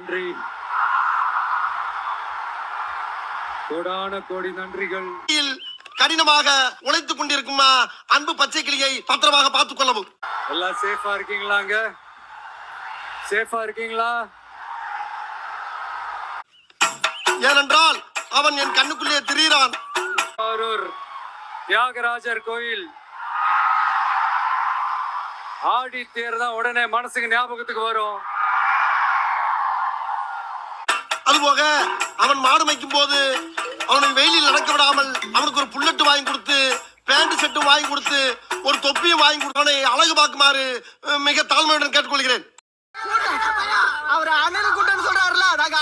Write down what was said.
நன்றி, கோடான கோடி நன்றிகள். கடினமாக உழைத்துக் கொண்டிருக்கும் அன்பு பச்சை கிளியை பத்திரமாக பார்த்துக் கொள்ளவும். எல்லாம் சேஃபா இருக்கீங்களாங்க? சேஃபா இருக்கீங்களா? ஏனென்றால் அவன் என் கண்ணுக்குள்ளே திரிகிறான். தியாகராஜர் கோயில் ஆடி தேர் தான் உடனே மனசுக்கு ஞாபகத்துக்கு வரும். அதுபோக அவன் மாடு மேய்க்கும் போது அவனை வெயிலில் நடக்க விடாமல் அவனுக்கு ஒரு புல்லட்டு வாங்கி கொடுத்து, பேண்ட் செட்டும் வாங்கி கொடுத்து, ஒரு தொப்பியும் வாங்கி கொடுத்து அவனை அழகு பார்க்குமாறு மிக தாழ்மையுடன் கேட்டுக்கொள்கிறேன். அவர் அண்ணன் கூட்டம் சொல்றாருல, நாங்க